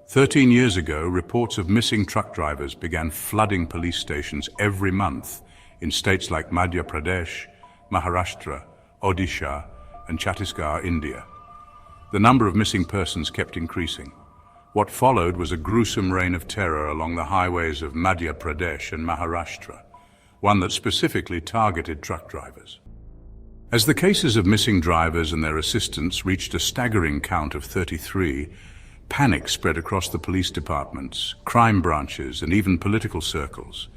13 years ago, reports of missing truck drivers began flooding police stations every month in states like Madhya Pradesh, Maharashtra, Odisha, and Chhattisgarh, India. The number of missing persons kept increasing. What followed was a gruesome reign of terror along the highways of Madhya Pradesh and Maharashtra, one that specifically targeted truck drivers. As the cases of missing drivers and their assistants reached a staggering count of 33, panic spread across the police departments, crime branches, and even political circles.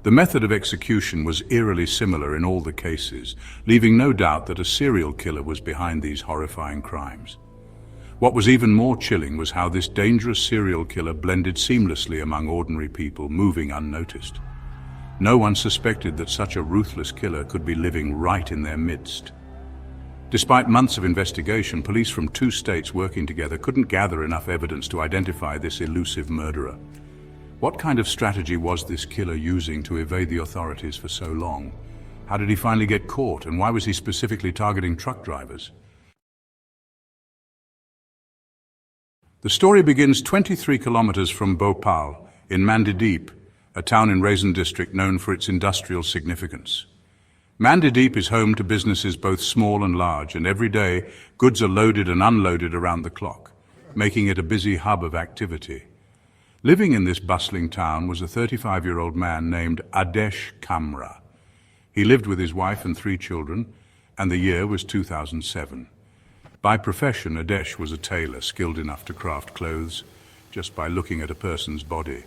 The method of execution was eerily similar in all the cases, leaving no doubt that a serial killer was behind these horrifying crimes. What was even more chilling was how this dangerous serial killer blended seamlessly among ordinary people, moving unnoticed. No one suspected that such a ruthless killer could be living right in their midst. Despite months of investigation, police from 2 states working together couldn't gather enough evidence to identify this elusive murderer. What kind of strategy was this killer using to evade the authorities for so long? How did he finally get caught, and why was he specifically targeting truck drivers? The story begins 23 kilometers from Bhopal, in Mandideep, a town in Raisin district known for its industrial significance. Mandideep is home to businesses both small and large, and every day goods are loaded and unloaded around the clock, making it a busy hub of activity. Living in this bustling town was a 35-year-old man named Adesh Kamra. He lived with his wife and 3 children, and the year was 2007. By profession, Adesh was a tailor skilled enough to craft clothes just by looking at a person's body.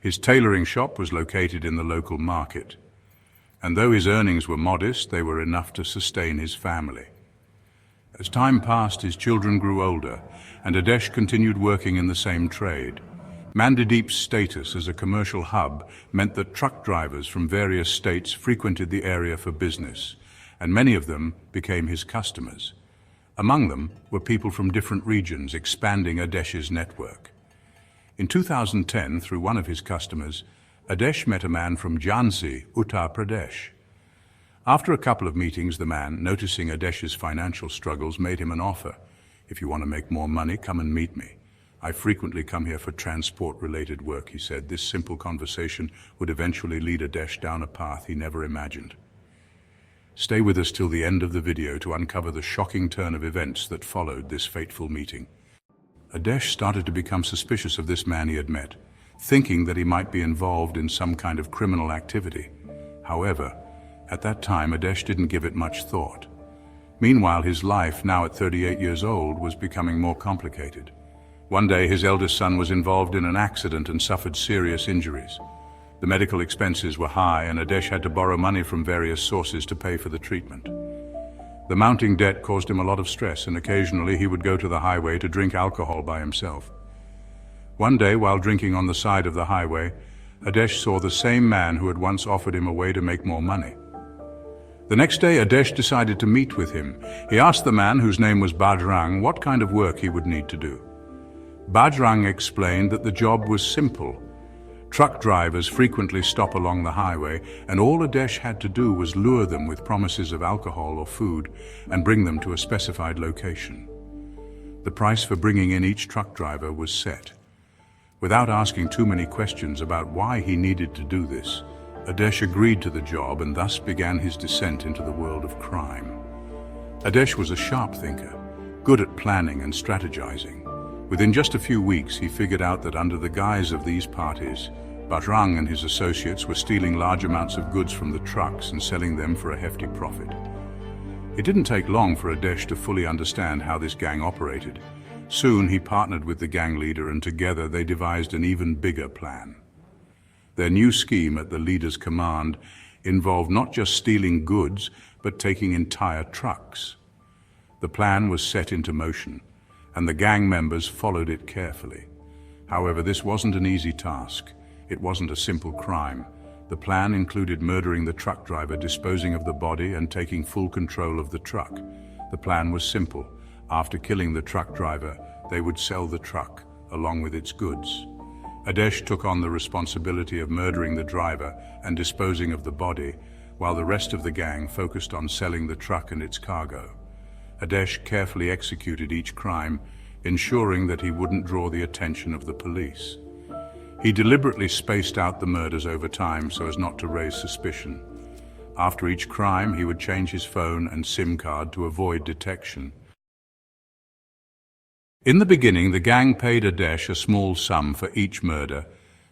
His tailoring shop was located in the local market, and though his earnings were modest, they were enough to sustain his family. As time passed, his children grew older, and Adesh continued working in the same trade. Mandideep's status as a commercial hub meant that truck drivers from various states frequented the area for business, and many of them became his customers. Among them were people from different regions, expanding Adesh's network. In 2010, through one of his customers, Adesh met a man from Jhansi, Uttar Pradesh. After a couple of meetings, the man, noticing Adesh's financial struggles, made him an offer. "If you want to make more money, come and meet me. I frequently come here for transport-related work," he said. This simple conversation would eventually lead Adesh down a path he never imagined. Stay with us till the end of the video to uncover the shocking turn of events that followed this fateful meeting. Adesh started to become suspicious of this man he had met, thinking that he might be involved in some kind of criminal activity. However, at that time, Adesh didn't give it much thought. Meanwhile, his life, now at 38 years old, was becoming more complicated. One day, his eldest son was involved in an accident and suffered serious injuries. The medical expenses were high, and Adesh had to borrow money from various sources to pay for the treatment. The mounting debt caused him a lot of stress, and occasionally he would go to the highway to drink alcohol by himself. One day, while drinking on the side of the highway, Adesh saw the same man who had once offered him a way to make more money. The next day, Adesh decided to meet with him. He asked the man, whose name was Bajrang, what kind of work he would need to do. Bajrang explained that the job was simple. Truck drivers frequently stop along the highway, and all Adesh had to do was lure them with promises of alcohol or food and bring them to a specified location. The price for bringing in each truck driver was set. Without asking too many questions about why he needed to do this, Adesh agreed to the job and thus began his descent into the world of crime. Adesh was a sharp thinker, good at planning and strategizing. Within just a few weeks, he figured out that under the guise of these parties, Bajrang and his associates were stealing large amounts of goods from the trucks and selling them for a hefty profit. It didn't take long for Adesh to fully understand how this gang operated. Soon he partnered with the gang leader, and together they devised an even bigger plan. Their new scheme at the leader's command involved not just stealing goods, but taking entire trucks. The plan was set into motion, and the gang members followed it carefully. However, this wasn't an easy task. It wasn't a simple crime. The plan included murdering the truck driver, disposing of the body, and taking full control of the truck. The plan was simple. After killing the truck driver, they would sell the truck, along with its goods. Adesh took on the responsibility of murdering the driver and disposing of the body, while the rest of the gang focused on selling the truck and its cargo. Adesh carefully executed each crime, ensuring that he wouldn't draw the attention of the police. He deliberately spaced out the murders over time so as not to raise suspicion. After each crime, he would change his phone and SIM card to avoid detection. In the beginning, the gang paid Adesh a small sum for each murder,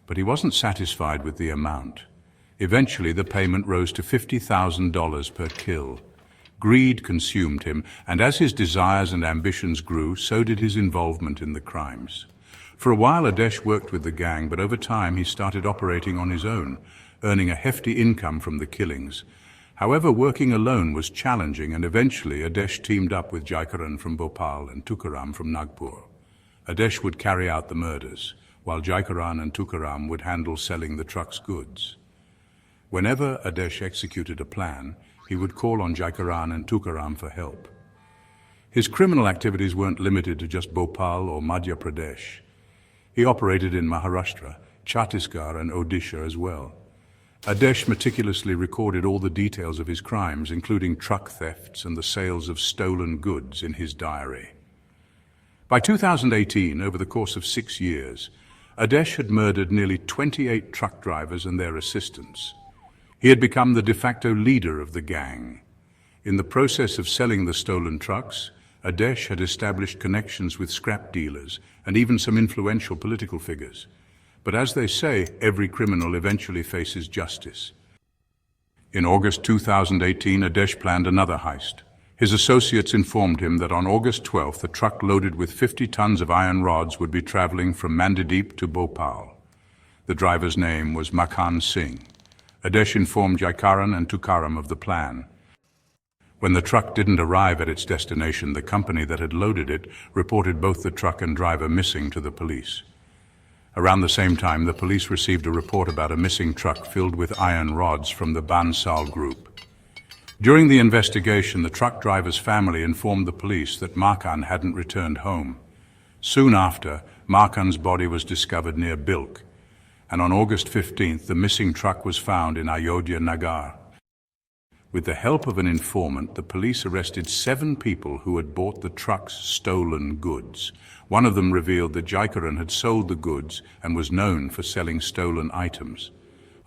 but he wasn't satisfied with the amount. Eventually, the payment rose to $50,000 per kill. Greed consumed him, and as his desires and ambitions grew, so did his involvement in the crimes. For a while, Adesh worked with the gang, but over time he started operating on his own, earning a hefty income from the killings. However, working alone was challenging, and eventually Adesh teamed up with Jaikaran from Bhopal and Tukaram from Nagpur. Adesh would carry out the murders, while Jaikaran and Tukaram would handle selling the truck's goods. Whenever Adesh executed a plan, he would call on Jaikaran and Tukaram for help. His criminal activities weren't limited to just Bhopal or Madhya Pradesh. He operated in Maharashtra, Chhattisgarh and Odisha as well. Adesh meticulously recorded all the details of his crimes, including truck thefts and the sales of stolen goods, in his diary. By 2018, over the course of 6 years, Adesh had murdered nearly 28 truck drivers and their assistants. He had become the de facto leader of the gang. In the process of selling the stolen trucks, Adesh had established connections with scrap dealers and even some influential political figures. But as they say, every criminal eventually faces justice. In August 2018, Adesh planned another heist. His associates informed him that on August 12th, a truck loaded with 50 tons of iron rods would be traveling from Mandideep to Bhopal. The driver's name was Makhan Singh. Adesh informed Jaikaran and Tukaram of the plan. When the truck didn't arrive at its destination, the company that had loaded it reported both the truck and driver missing to the police. Around the same time, the police received a report about a missing truck filled with iron rods from the Bansal group. During the investigation, the truck driver's family informed the police that Makhan hadn't returned home. Soon after, Makhan's body was discovered near Bilk, and on August 15th, the missing truck was found in Ayodhya Nagar. With the help of an informant, the police arrested 7 people who had bought the truck's stolen goods. One of them revealed that Jaikaran had sold the goods and was known for selling stolen items.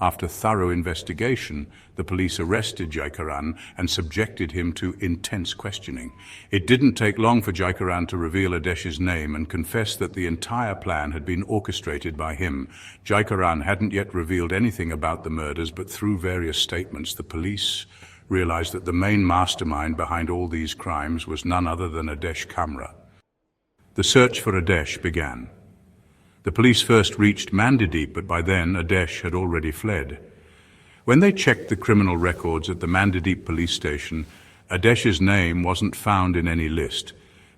After thorough investigation, the police arrested Jaikaran and subjected him to intense questioning. It didn't take long for Jaikaran to reveal Adesh's name and confess that the entire plan had been orchestrated by him. Jaikaran hadn't yet revealed anything about the murders, but through various statements, the police realized that the main mastermind behind all these crimes was none other than Adesh Kamra. The search for Adesh began. The police first reached Mandideep, but by then Adesh had already fled. When they checked the criminal records at the Mandideep police station, Adesh's name wasn't found in any list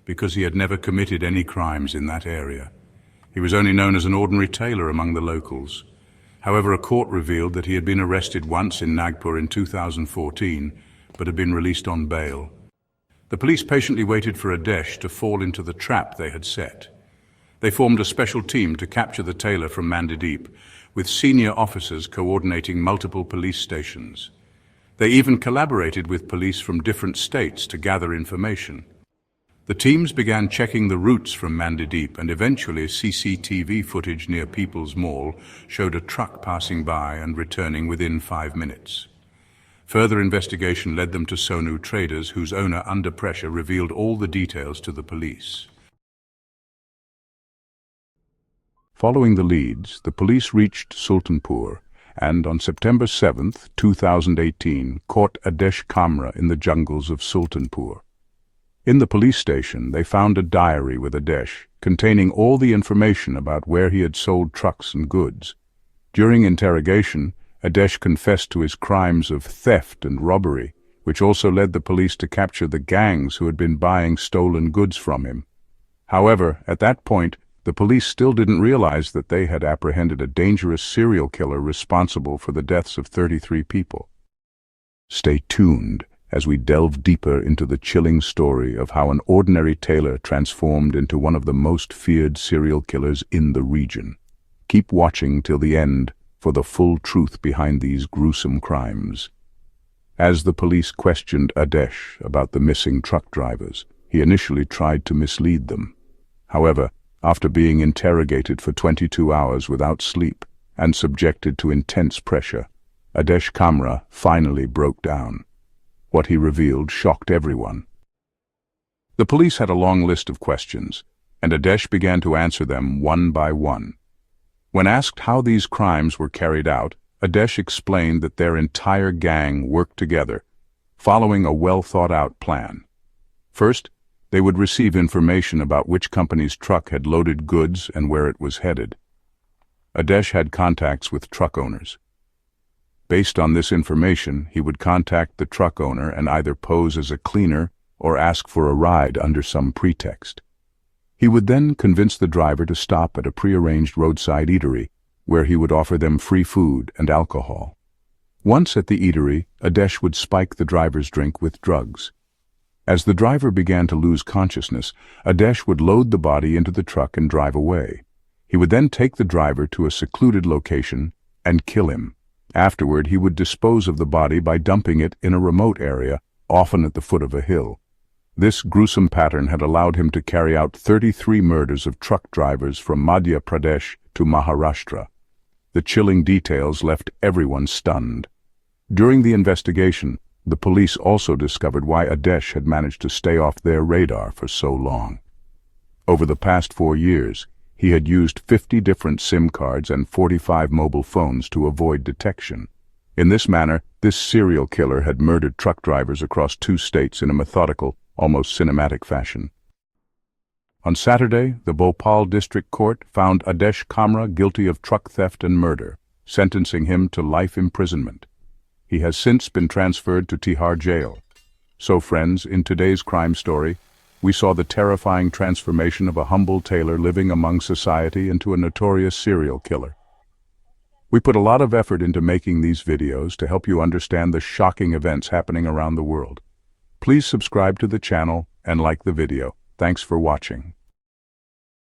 because he had never committed any crimes in that area. He was only known as an ordinary tailor among the locals. However, a court revealed that he had been arrested once in Nagpur in 2014, but had been released on bail. The police patiently waited for Adesh to fall into the trap they had set. They formed a special team to capture the tailor from Mandideep, with senior officers coordinating multiple police stations. They even collaborated with police from different states to gather information. The teams began checking the routes from Mandideep, and eventually CCTV footage near People's Mall showed a truck passing by and returning within 5 minutes. Further investigation led them to Sonu Traders, whose owner, under pressure, revealed all the details to the police. Following the leads, the police reached Sultanpur and, on September 7, 2018, caught Adesh Kamra in the jungles of Sultanpur. In the police station, they found a diary with Adesh, containing all the information about where he had sold trucks and goods. During interrogation, Adesh confessed to his crimes of theft and robbery, which also led the police to capture the gangs who had been buying stolen goods from him. However, at that point, the police still didn't realize that they had apprehended a dangerous serial killer responsible for the deaths of 33 people. Stay tuned as we delve deeper into the chilling story of how an ordinary tailor transformed into one of the most feared serial killers in the region. Keep watching till the end for the full truth behind these gruesome crimes. As the police questioned Adesh about the missing truck drivers, he initially tried to mislead them. However, after being interrogated for 22 hours without sleep and subjected to intense pressure, Adesh Kamra finally broke down. What he revealed shocked everyone. The police had a long list of questions, and Adesh began to answer them one by one. When asked how these crimes were carried out, Adesh explained that their entire gang worked together, following a well-thought-out plan. First, they would receive information about which company's truck had loaded goods and where it was headed. Adesh had contacts with truck owners. Based on this information, he would contact the truck owner and either pose as a cleaner or ask for a ride under some pretext. He would then convince the driver to stop at a prearranged roadside eatery, where he would offer them free food and alcohol. Once at the eatery, Adesh would spike the driver's drink with drugs. As the driver began to lose consciousness, Adesh would load the body into the truck and drive away. He would then take the driver to a secluded location and kill him. Afterward, he would dispose of the body by dumping it in a remote area, often at the foot of a hill. This gruesome pattern had allowed him to carry out 33 murders of truck drivers from Madhya Pradesh to Maharashtra. The chilling details left everyone stunned. During the investigation, the police also discovered why Adesh had managed to stay off their radar for so long. Over the past 4 years, he had used 50 different SIM cards and 45 mobile phones to avoid detection. In this manner, this serial killer had murdered truck drivers across 2 states in a methodical, almost cinematic fashion. On Saturday, the Bhopal District Court found Adesh Kamra guilty of truck theft and murder, sentencing him to life imprisonment. He has since been transferred to Tihar jail. So friends, in today's crime story, we saw the terrifying transformation of a humble tailor living among society into a notorious serial killer. We put a lot of effort into making these videos to help you understand the shocking events happening around the world. Please subscribe to the channel and like the video. Thanks for watching.